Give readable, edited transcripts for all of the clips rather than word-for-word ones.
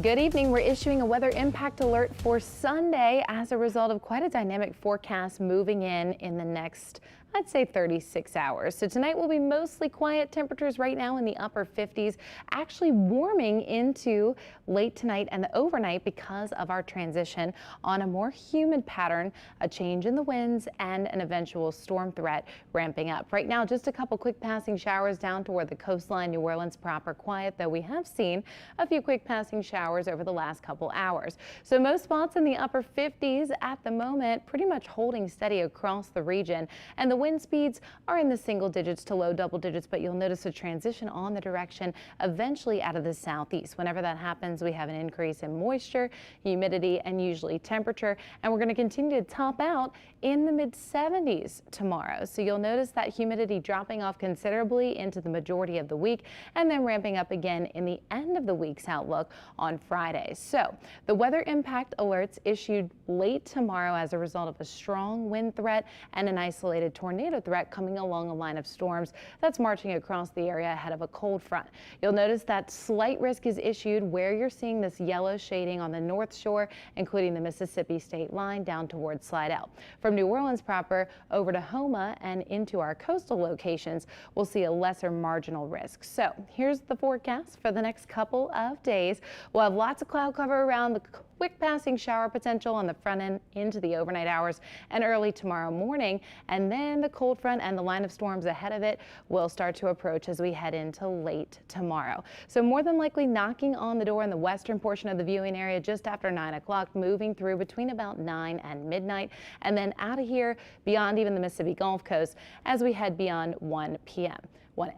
Good evening. We're issuing a weather impact alert for Sunday as a result of quite a dynamic forecast moving in the next, I'd say 36 hours. So tonight will be mostly quiet, temperatures right now in the upper 50s, actually warming into late tonight and the overnight because of our transition on a more humid pattern, a change in the winds, and an eventual storm threat ramping up. Right now, just a couple quick passing showers down toward the coastline. New Orleans proper quiet, though we have seen a few quick passing showers over the last couple hours. So most spots in the upper 50s at the moment, pretty much holding steady across the region. And the wind speeds are in the single digits to low double digits, but you'll notice a transition on the direction eventually out of the southeast. Whenever that happens, we have an increase in moisture, humidity, and usually temperature. And we're going to continue to top out in the mid 70s tomorrow. So you'll notice that humidity dropping off considerably into the majority of the week and then ramping up again in the end of the week's outlook on Friday. So the weather impact alerts issued late tomorrow as a result of a strong wind threat and an isolated tornado threat coming along a line of storms that's marching across the area ahead of a cold front. You'll notice that slight risk is issued where you're seeing this yellow shading on the North Shore, including the Mississippi state line down towards Slidell. From New Orleans proper over to Houma and into our coastal locations, we'll see a lesser marginal risk. So here's the forecast for the next couple of days. We'll have lots of cloud cover around, the quick passing shower potential on the front end into the overnight hours and early tomorrow morning. And then the cold front and the line of storms ahead of it will start to approach as we head into late tomorrow. So more than likely knocking on the door in the western portion of the viewing area just after 9 o'clock, moving through between about 9 and midnight, and then out of here beyond even the Mississippi Gulf Coast as we head beyond 1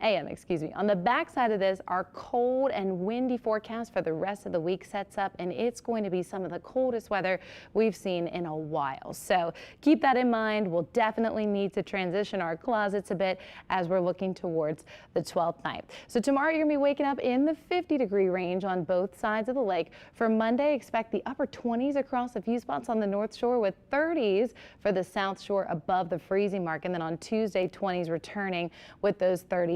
a.m. excuse me. On the backside of this, our cold and windy forecast for the rest of the week sets up, and it's going to be some of the coldest weather we've seen in a while. So keep that in mind. We'll definitely need to transition our closets a bit as we're looking towards the 12th night. So tomorrow you're going to be waking up in the 50-degree range on both sides of the lake. For Monday, expect the upper 20s across a few spots on the North Shore with 30s for the South Shore above the freezing mark. And then on Tuesday, 20s returning with those 30s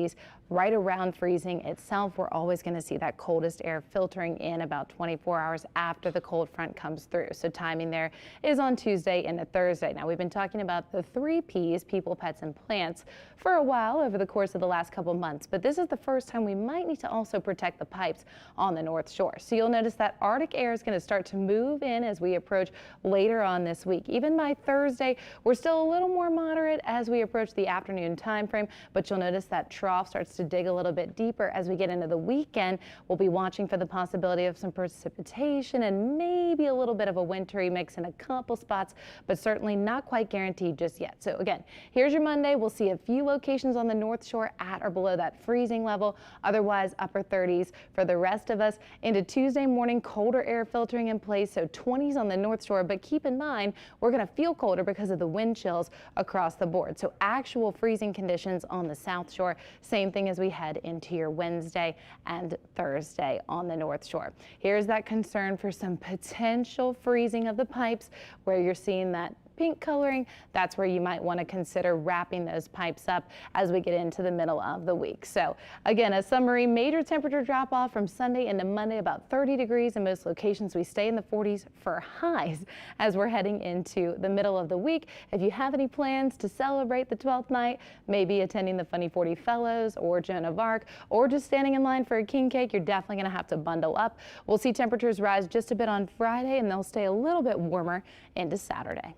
right around freezing itself. We're always going to see that coldest air filtering in about 24 hours after the cold front comes through. So timing there is on Tuesday into Thursday. Now we've been talking about the 3 Ps, people, pets, and plants, for a while over the course of the last couple months, but this is the first time we might need to also protect the pipes on the North Shore. So you'll notice that Arctic air is going to start to move in as we approach later on this week. Even by Thursday, we're still a little more moderate as we approach the afternoon time frame, but you'll notice that trough starts to dig a little bit deeper as we get into the weekend. We'll be watching for the possibility of some precipitation and maybe a little bit of a wintry mix in a couple spots, but certainly not quite guaranteed just yet. So again, here's your Monday. We'll see a few locations on the North Shore at or below that freezing level. Otherwise, upper 30s for the rest of us. Into Tuesday morning, colder air filtering in place, so 20s on the North Shore, but keep in mind, we're going to feel colder because of the wind chills across the board. So actual freezing conditions on the South Shore. Same thing as we head into your Wednesday and Thursday on the North Shore. Here's that concern for some potential freezing of the pipes where you're seeing that pink coloring. That's where you might want to consider wrapping those pipes up as we get into the middle of the week. So again, a summary: major temperature drop off from Sunday into Monday, about 30 degrees in most locations. We stay in the 40s for highs as we're heading into the middle of the week. If you have any plans to celebrate the 12th night, maybe attending the Funny 40 Fellows or Joan of Arc, or just standing in line for a king cake, you're definitely going to have to bundle up. We'll see temperatures rise just a bit on Friday, and they'll stay a little bit warmer into Saturday.